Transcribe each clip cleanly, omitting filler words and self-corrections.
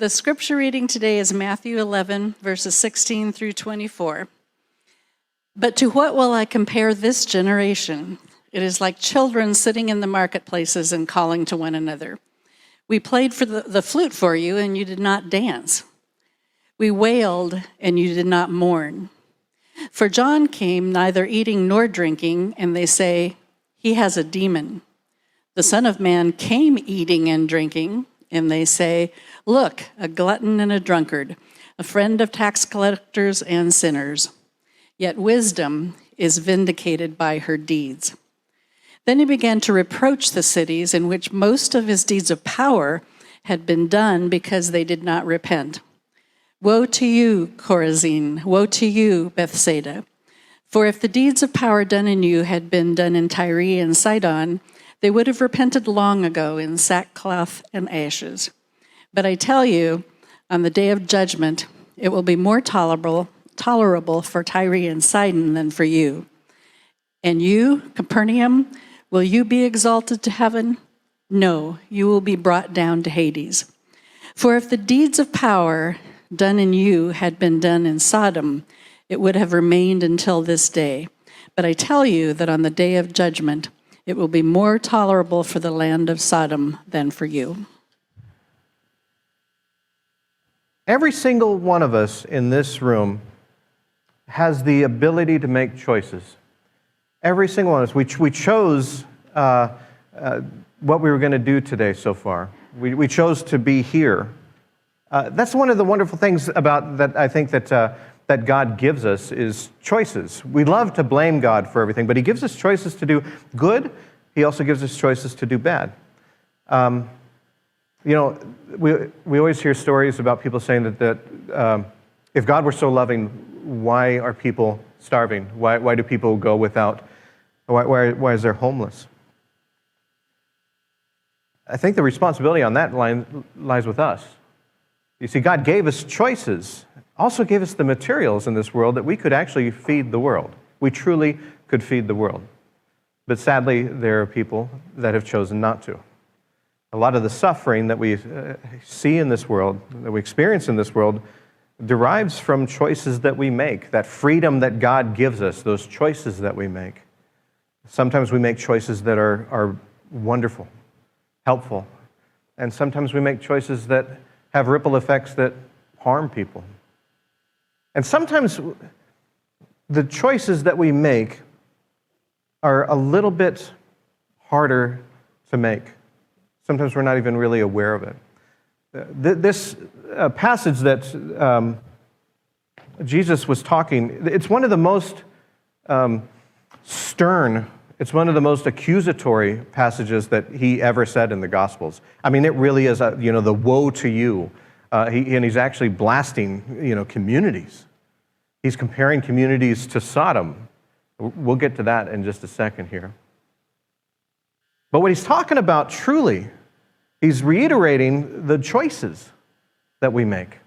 The scripture reading today is Matthew 11, verses 16 through 24. But to what will I compare this generation? It is like children sitting in the marketplaces and calling to one another. We played for the flute for you, and you did not dance. We wailed, and you did not mourn. For John came neither eating nor drinking, and they say, he has a demon. The Son of Man came eating and drinking, and they say, look, a glutton and a drunkard, a friend of tax collectors and sinners. Yet wisdom is vindicated by her deeds. Then he began to reproach the cities in which most of his deeds of power had been done because they did not repent. Woe to you, Chorazin! Woe to you, Bethsaida! For if the deeds of power done in you had been done in Tyre and Sidon, they would have repented long ago in sackcloth and ashes. But I tell you, on the day of judgment, it will be more tolerable for Tyre and Sidon than for you. And you, Capernaum, will you be exalted to heaven? No, you will be brought down to Hades. For if the deeds of power done in you had been done in Sodom, it would have remained until this day. But I tell you that on the day of judgment, it will be more tolerable for the land of Sodom than for you. Every single one of us in this room has the ability to make choices. Every single one of us. We chose what we were going to do today so far. We chose to be here. That's one of the wonderful things about that I think that God gives us is choices. We love to blame God for everything, but he gives us choices to do good. He also gives us choices to do bad. We always hear stories about people saying that if God were so loving, why are people starving? Why do people go without? Why is there homeless? I think the responsibility on that line lies with us. You see, God gave us choices, also gave us the materials in this world that we could actually feed the world. We truly could feed the world. But sadly, there are people that have chosen not to. A lot of the suffering that we see in this world, that we experience in this world, derives from choices that we make, that freedom that God gives us, those choices that we make. Sometimes we make choices that are wonderful, helpful, and sometimes we make choices that have ripple effects that harm people. And sometimes the choices that we make are a little bit harder to make. Sometimes we're not even really aware of it. This passage that Jesus was talking, it's one of the most stern, it's one of the most accusatory passages that he ever said in the Gospels. I mean, it really is, the woe to you. And he's actually blasting, communities. He's comparing communities to Sodom. We'll get to that in just a second here. But what he's talking about truly, he's reiterating the choices that we make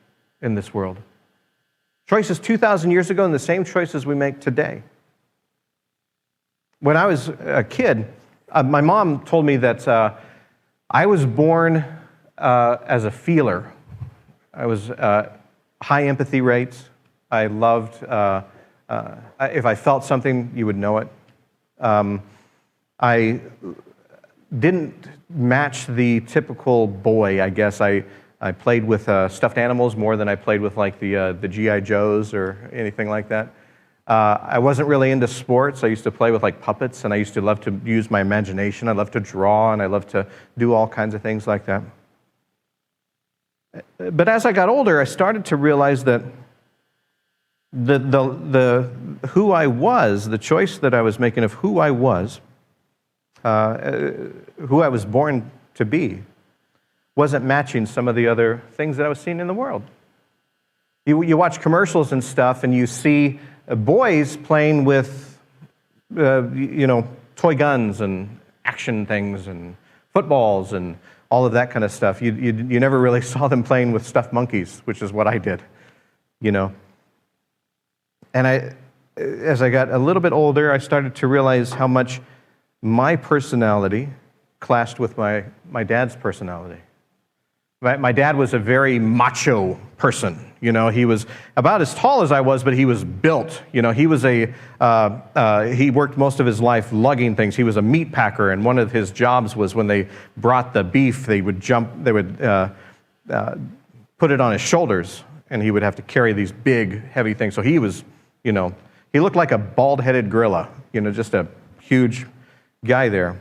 in this world. Choices 2,000 years ago and the same choices we make today. When I was a kid, my mom told me that I was born as a feeler. I was high empathy rates. I loved, if I felt something, you would know it. I didn't match the typical boy, I guess. I played with stuffed animals more than I played with like the G.I. Joes or anything like that. I wasn't really into sports. I used to play with like puppets, and I used to love to use my imagination. I loved to draw, and I loved to do all kinds of things like that. But as I got older, I started to realize that the who I was, the choice that I was making of who I was born to be, wasn't matching some of the other things that I was seeing in the world. You watch commercials and stuff, and you see boys playing with, toy guns and action things and footballs and all of that kind of stuff. You never really saw them playing with stuffed monkeys, which is what I did, And as I got a little bit older, I started to realize how much my personality clashed with my dad's personality. My dad was a very macho person. He was about as tall as I was, but he was built. He was he worked most of his life lugging things. He was a meat packer, and one of his jobs was when they brought the beef, they would put it on his shoulders, and he would have to carry these big, heavy things. So he was, he looked like a bald-headed gorilla, just a huge guy there.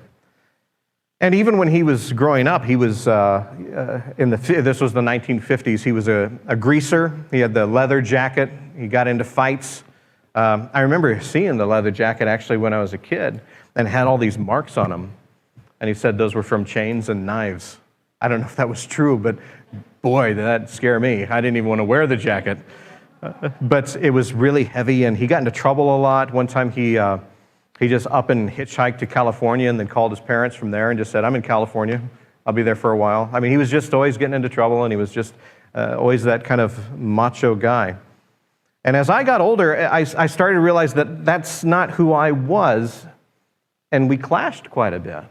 And even when he was growing up, he was this was the 1950s. He was a greaser. He had the leather jacket. He got into fights. I remember seeing the leather jacket actually when I was a kid, and had all these marks on him. And he said those were from chains and knives. I don't know if that was true, but boy, did that scare me. I didn't even want to wear the jacket. But it was really heavy, and he got into trouble a lot. One time he just up and hitchhiked to California and then called his parents from there and just said, I'm in California. I'll be there for a while. I mean, he was just always getting into trouble, and he was just always that kind of macho guy. And as I got older, I started to realize that that's not who I was, and we clashed quite a bit.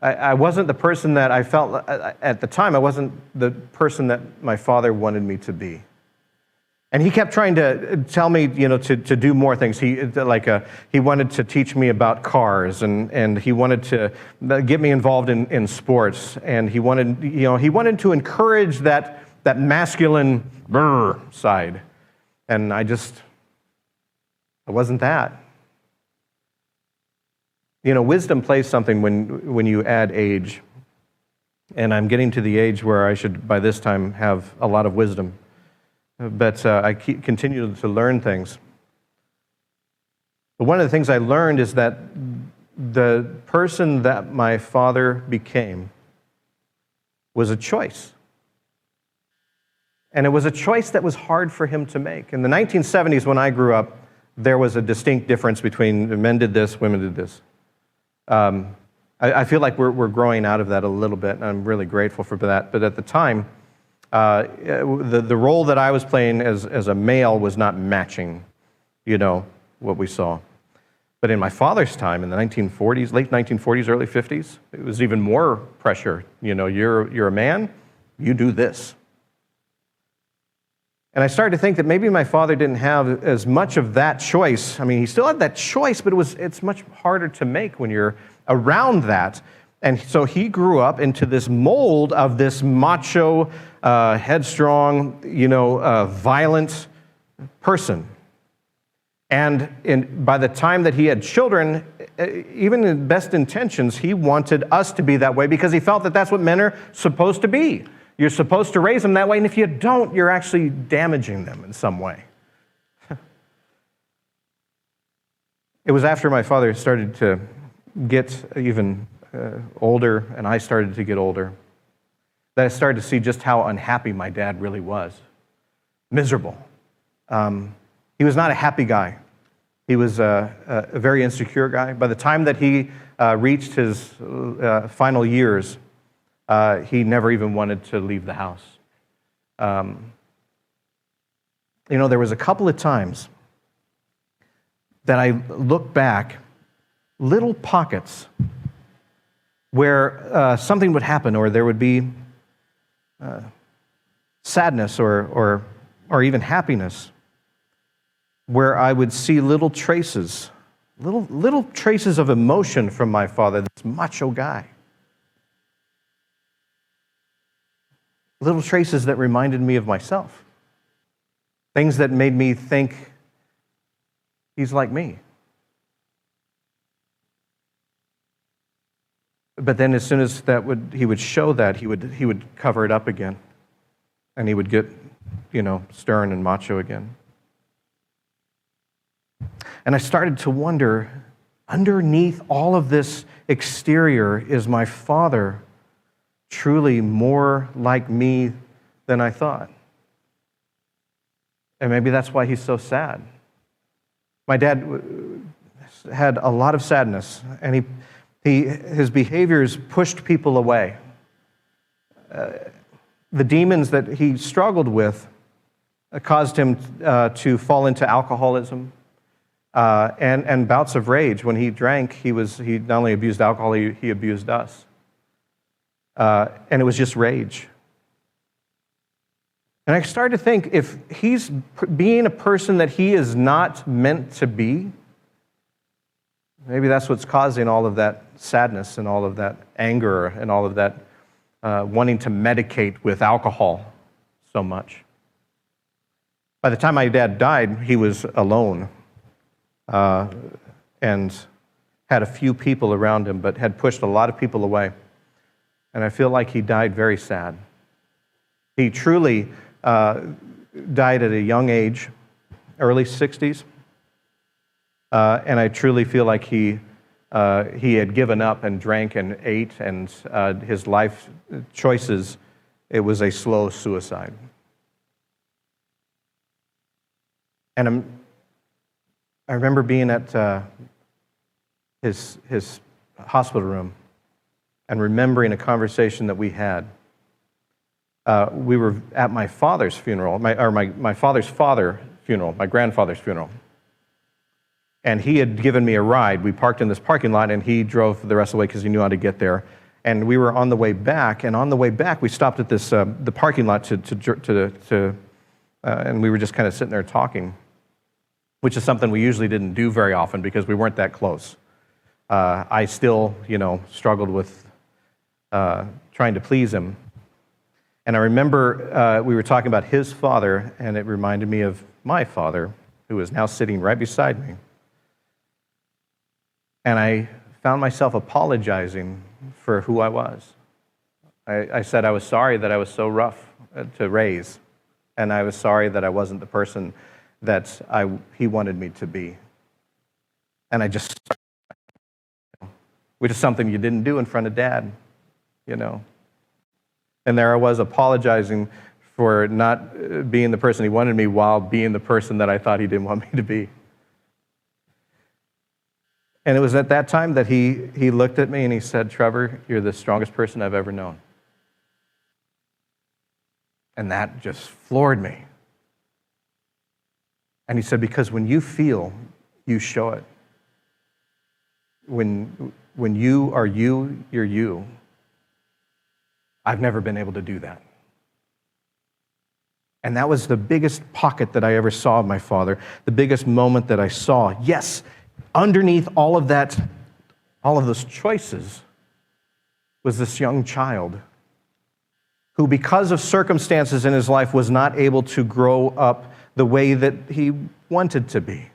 I wasn't the person that I felt at the time. I wasn't the person that my father wanted me to be. And he kept trying to tell me, to do more things. He wanted to teach me about cars, and he wanted to get me involved in sports, and he wanted to encourage that masculine side, and I wasn't that. Wisdom plays something when you add age, and I'm getting to the age where I should by this time have a lot of wisdom. But I continue to learn things. But one of the things I learned is that the person that my father became was a choice. And it was a choice that was hard for him to make. In the 1970s, when I grew up, there was a distinct difference between men did this, women did this. I feel like we're growing out of that a little bit, and I'm really grateful for that. But at the time, the role that I was playing as a male was not matching, what we saw. But in my father's time, in the 1940s, late 1940s, early 50s, it was even more pressure. You're a man, you do this. And I started to think that maybe my father didn't have as much of that choice. I mean, he still had that choice, but it's much harder to make when you're around that. And so he grew up into this mold of this macho, headstrong, violent person. And by the time that he had children, even in best intentions, he wanted us to be that way because he felt that that's what men are supposed to be. You're supposed to raise them that way, and if you don't, you're actually damaging them in some way. It was after my father started to get even older, and I started to get older, that I started to see just how unhappy my dad really was. Miserable. He was not a happy guy. He was a very insecure guy. By the time that he reached his final years, he never even wanted to leave the house. There was a couple of times that I look back, little pockets where something would happen, or there would be sadness or even happiness, where I would see little traces of emotion from my father, this macho guy. Little traces that reminded me of myself. Things that made me think he's like me. But then as soon as he would show that, he would cover it up again. And he would get, stern and macho again. And I started to wonder, underneath all of this exterior, is my father truly more like me than I thought? And maybe that's why he's so sad. My dad had a lot of sadness, and his behaviors pushed people away. The demons that he struggled with caused him to fall into alcoholism and bouts of rage. When he drank, he not only abused alcohol, he abused us. And it was just rage. And I started to think, if he's being a person that he is not meant to be, maybe that's what's causing all of that sadness and all of that anger and all of that wanting to medicate with alcohol so much. By the time my dad died, he was alone and had a few people around him, but had pushed a lot of people away. And I feel like he died very sad. He truly died at a young age, early 60s. And I truly feel like he had given up and drank and ate, and his life choices, it was a slow suicide. And I remember being at his hospital room and remembering a conversation that we had. We were at my father's funeral, my father's father funeral, my grandfather's funeral. And he had given me a ride. We parked in this parking lot, and he drove the rest of the way because he knew how to get there. And we were on the way back, and on the way back, we stopped at this the parking lot and we were just kind of sitting there talking, which is something we usually didn't do very often because we weren't that close. I still, struggled with trying to please him. And I remember we were talking about his father, and it reminded me of my father, who is now sitting right beside me. And I found myself apologizing for who I was. I said I was sorry that I was so rough to raise, and I was sorry that I wasn't the person that he wanted me to be. And which is something you didn't do in front of Dad, And there I was apologizing for not being the person he wanted me while being the person that I thought he didn't want me to be. And it was at that time that he looked at me and he said, "Trevor, you're the strongest person I've ever known." And that just floored me. And he said, "Because when you feel, you show it. When you are you, you're you. I've never been able to do that." And that was the biggest pocket that I ever saw of my father, the biggest moment that I saw. Yes, underneath all of that, all of those choices, was this young child who, because of circumstances in his life, was not able to grow up the way that he wanted to be.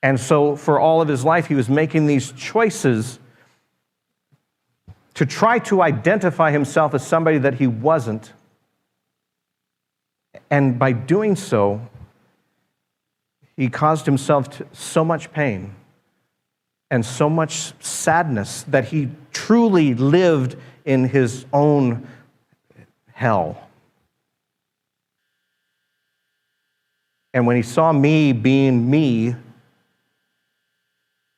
And so for all of his life, he was making these choices to try to identify himself as somebody that he wasn't. And by doing so, he caused himself so much pain and so much sadness that he truly lived in his own hell. And when he saw me being me,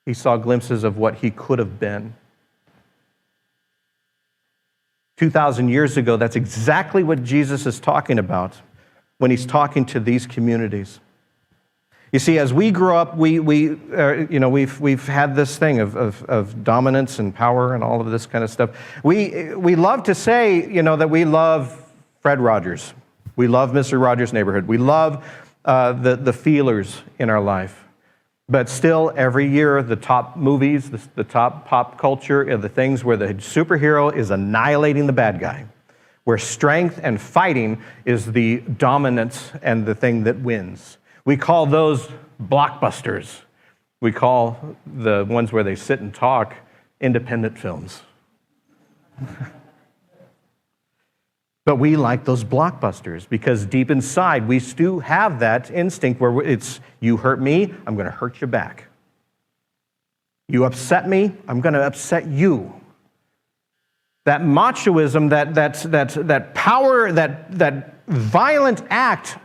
he saw glimpses of what he could have been. 2,000 years ago, that's exactly what Jesus is talking about when he's talking to these communities. You see, as we grow up, we've had this thing of dominance and power and all of this kind of stuff. We love to say, that we love Fred Rogers. We love Mr. Rogers' Neighborhood. We love the feelers in our life. But still, every year, the top movies, the top pop culture are the things where the superhero is annihilating the bad guy, where strength and fighting is the dominance and the thing that wins. We call those blockbusters. We call the ones where they sit and talk independent films. But we like those blockbusters because deep inside, we still have that instinct where it's, you hurt me, I'm going to hurt you back. You upset me, I'm going to upset you. That machoism, that power, that violent act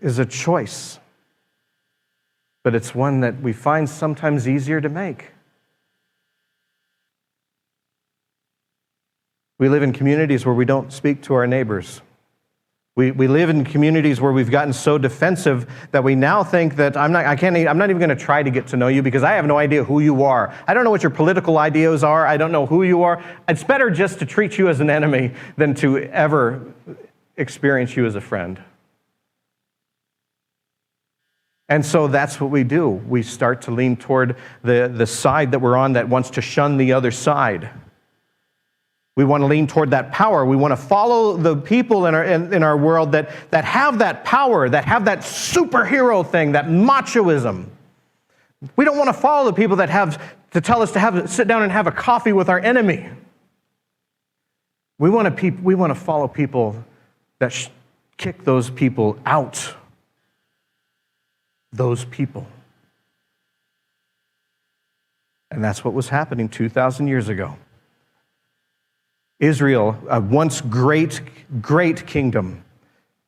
is a choice. But it's one that we find sometimes easier to make. We live in communities where we don't speak to our neighbors. We live in communities where we've gotten so defensive that we now think that I'm not even going to try to get to know you because I have no idea who you are. I don't know what your political ideas are. I don't know who you are. It's better just to treat you as an enemy than to ever experience you as a friend. And so that's what we do. We start to lean toward the side that we're on that wants to shun the other side. We want to lean toward that power. We want to follow the people in our world that have that power, that have that superhero thing, that machoism. We don't want to follow the people that have to tell us to sit down and have a coffee with our enemy. We want to follow people that kick those people out. Those people. And that's what was happening 2,000 years ago. Israel, a once great, great kingdom,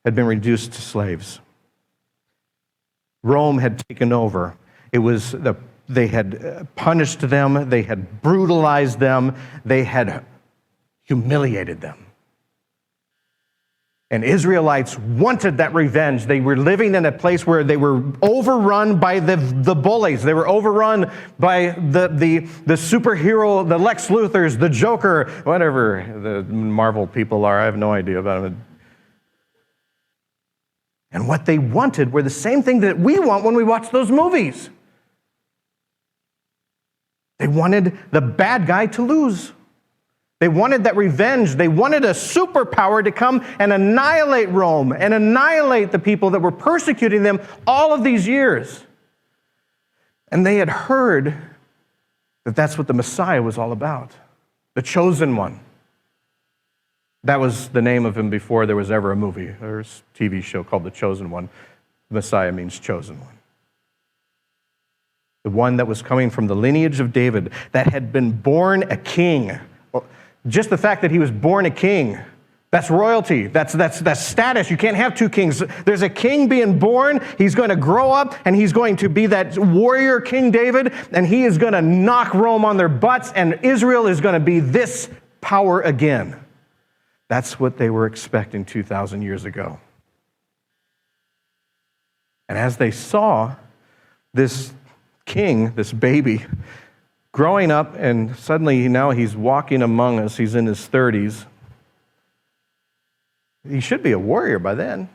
had been reduced to slaves. Rome had taken over. They had punished them. They had brutalized them. They had humiliated them. And Israelites wanted that revenge. They were living in a place where they were overrun by the bullies. They were overrun by the superhero, the Lex Luthors, the Joker, whatever the Marvel people are. I have no idea about them. And what they wanted were the same thing that we want when we watch those movies. They wanted the bad guy to lose. They wanted that revenge. They wanted a superpower to come and annihilate Rome and annihilate the people that were persecuting them all of these years. And they had heard that that's what the Messiah was all about, the chosen one. That was the name of him before there was ever a movie or a TV show called The Chosen One. Messiah means chosen one. The one that was coming from the lineage of David, that had been born a king. Just the fact that he was born a king, that's royalty, that's status. You can't have two kings. There's a king being born. He's going to grow up, and he's going to be that warrior King David, and he is going to knock Rome on their butts, and Israel is going to be this power again. That's what they were expecting 2,000 years ago. And as they saw this king, this baby, growing up, and suddenly now he's walking among us. He's in his 30s. He should be a warrior by then.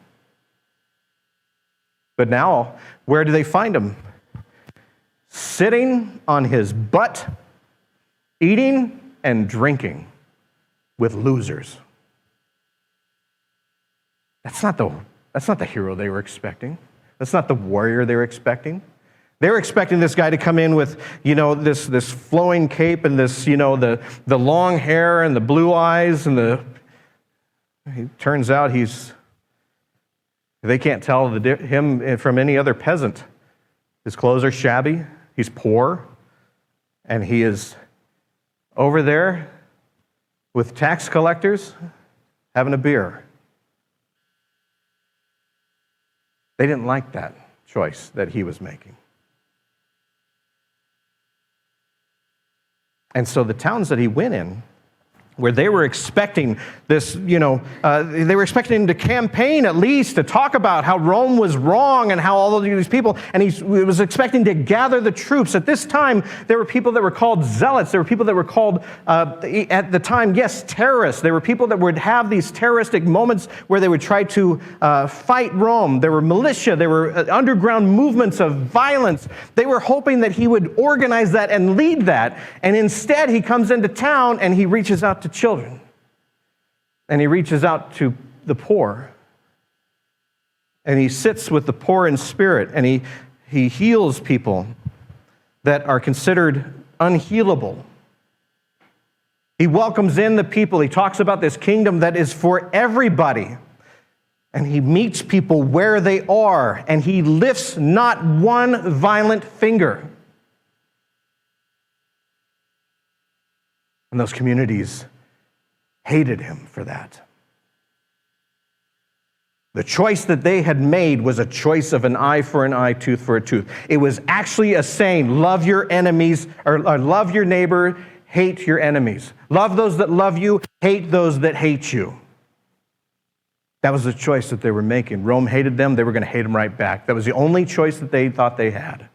But now, where do they find him? Sitting on his butt, eating and drinking with losers. That's not the hero they were expecting. That's not the warrior they were expecting. They were expecting this guy to come in with, this flowing cape and this, the long hair and the blue eyes and it turns out they can't tell him from any other peasant. His clothes are shabby, he's poor, and he is over there with tax collectors having a beer. They didn't like that choice that he was making. And so the towns that he went in, where they were expecting this, they were expecting him to campaign at least, to talk about how Rome was wrong and how all of these people, and he was expecting to gather the troops. At this time, there were people that were called zealots. There were people that were called, at the time, yes, terrorists. There were people that would have these terroristic moments where they would try to fight Rome. There were militia. There were underground movements of violence. They were hoping that he would organize that and lead that. And instead, he comes into town and he reaches out to children. And he reaches out to the poor. And he sits with the poor in spirit. And he heals people that are considered unhealable. He welcomes in the people. He talks about this kingdom that is for everybody. And he meets people where they are. And he lifts not one violent finger. And those communities hated him for that. The choice that they had made was a choice of an eye for an eye, tooth for a tooth. It was actually a saying, love your enemies, or love your neighbor, hate your enemies. Love those that love you, hate those that hate you. That was the choice that they were making. Rome hated them, they were going to hate them right back. That was the only choice that they thought they had.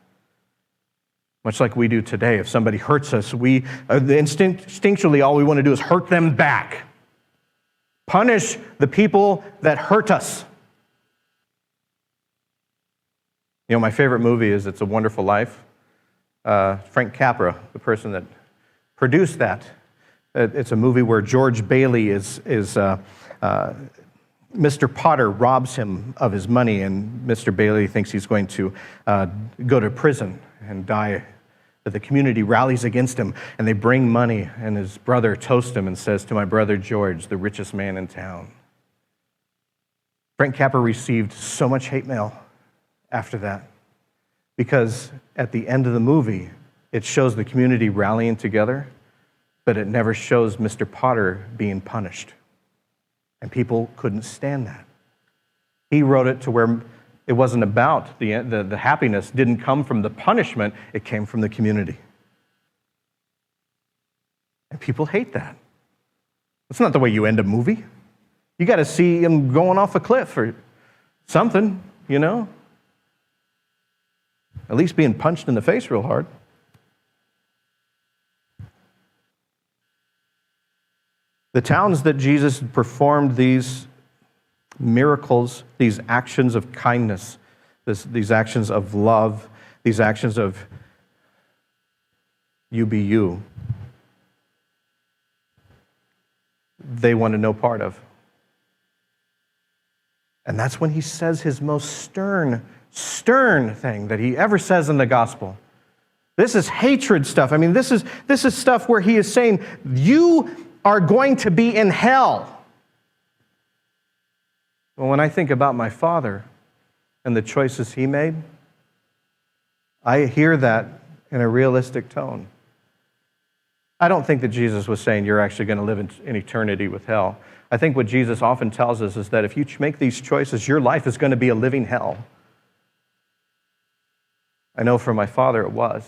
Much like we do today. If somebody hurts us, instinctually all we want to do is hurt them back. Punish the people that hurt us. You know, my favorite movie is It's a Wonderful Life. Frank Capra, the person that produced that. It's a movie where George Bailey is Mr. Potter robs him of his money, and Mr. Bailey thinks he's going to go to prison and die. But the community rallies against him, and they bring money, and his brother toasts him and says, "To my brother George, the richest man in town." Frank Capra received so much hate mail after that, because at the end of the movie, it shows the community rallying together, but it never shows Mr. Potter being punished. And people couldn't stand that. He wrote it to where it wasn't about the happiness didn't come from the punishment, it came from the community. And people hate that. That's not the way you end a movie. You got to see him going off a cliff or something, you know? At least being punched in the face real hard. The towns that Jesus performed these miracles, these actions of kindness, these actions of love, these actions of you be you, they wanted no part of. And that's when he says his most stern thing that he ever says in the gospel. This is hatred stuff. I mean, this is stuff where he is saying, you are going to be in hell. Well, when I think about my father and the choices he made, I hear that in a realistic tone. I don't think that Jesus was saying you're actually going to live in eternity with hell. I think what Jesus often tells us is that if you make these choices, your life is going to be a living hell. I know for my father it was.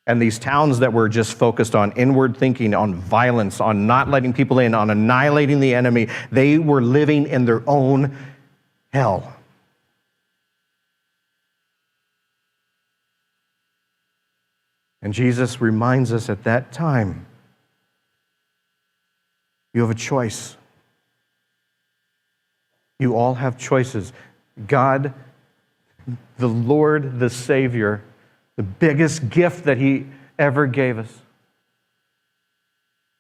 And these towns that were just focused on inward thinking, on violence, on not letting people in, on annihilating the enemy, they were living in their own hell. And Jesus reminds us at that time, you have a choice. You all have choices. God, the Lord, the Savior, the biggest gift that he ever gave us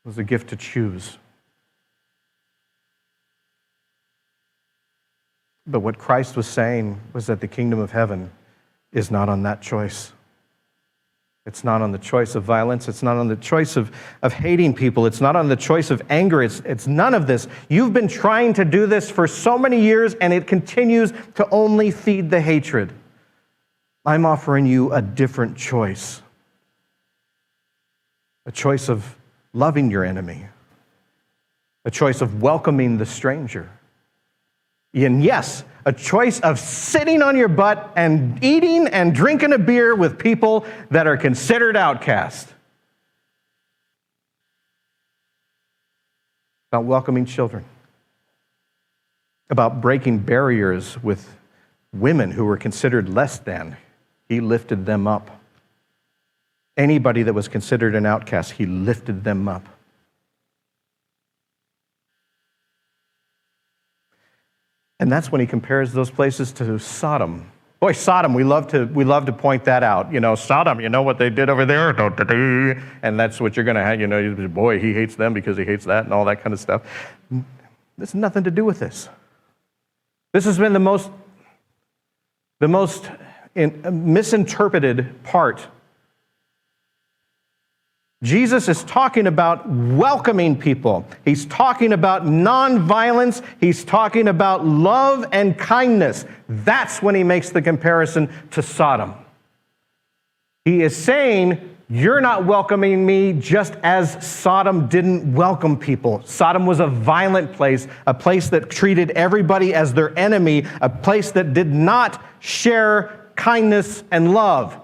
was a gift to choose. But what Christ was saying was that the kingdom of heaven is not on that choice. It's not on the choice of violence. It's not on the choice of hating people. It's not on the choice of anger. It's none of this. You've been trying to do this for so many years, and it continues to only feed the hatred. I'm offering you a different choice. A choice of loving your enemy. A choice of welcoming the stranger. And yes, a choice of sitting on your butt and eating and drinking a beer with people that are considered outcast. About welcoming children. About breaking barriers with women who were considered less than. He lifted them up. Anybody that was considered an outcast, he lifted them up. And that's when he compares those places to Sodom. Boy, Sodom, we love to point that out. You know, Sodom, you know what they did over there? And that's what you're going to have. You know, boy, he hates them because he hates that and all that kind of stuff. This has nothing to do with this. This has been the most misinterpreted part. Jesus is talking about welcoming people. He's talking about nonviolence. He's talking about love and kindness. That's when he makes the comparison to Sodom. He is saying, you're not welcoming me just as Sodom didn't welcome people. Sodom was a violent place, a place that treated everybody as their enemy, a place that did not share kindness and love.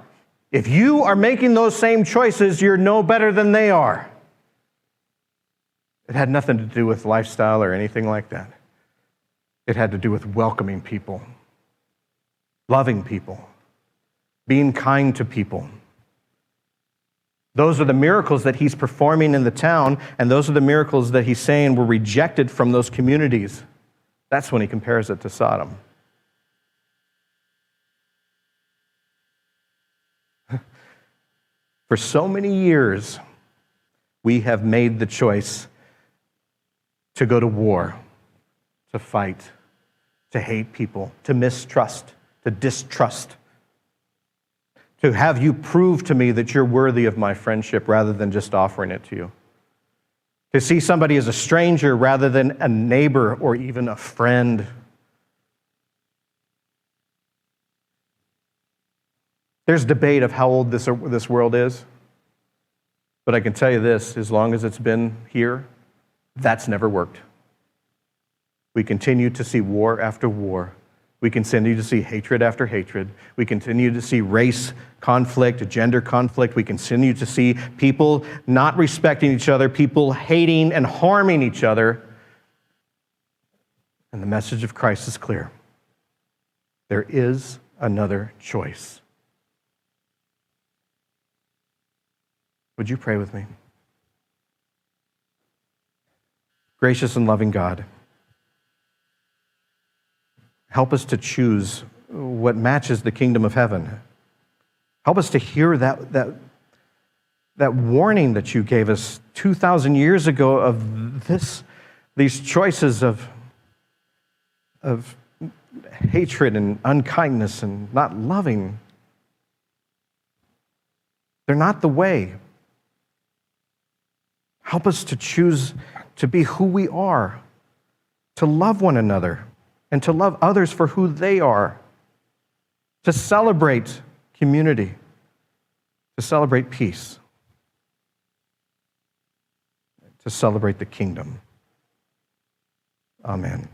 If you are making those same choices, you're no better than they are. It had nothing to do with lifestyle or anything like that. It had to do with welcoming people, loving people, being kind to people. Those are the miracles that he's performing in the town, and those are the miracles that he's saying were rejected from those communities. That's when he compares it to Sodom. For so many years, we have made the choice to go to war, to fight, to hate people, to mistrust, to distrust, to have you prove to me that you're worthy of my friendship rather than just offering it to you. To see somebody as a stranger rather than a neighbor or even a friend. There's debate of how old this world is, but I can tell you this, as long as it's been here, that's never worked. We continue to see war after war. We continue to see hatred after hatred. We continue to see race conflict, gender conflict. We continue to see people not respecting each other, people hating and harming each other. And the message of Christ is clear. There is another choice. Would you pray with me? Gracious and loving God, help us to choose what matches the kingdom of heaven. Help us to hear that warning that you gave us 2,000 years ago of these choices of hatred and unkindness and not loving. They're not the way. Help us to choose to be who we are, to love one another, and to love others for who they are, to celebrate community, to celebrate peace, to celebrate the kingdom. Amen.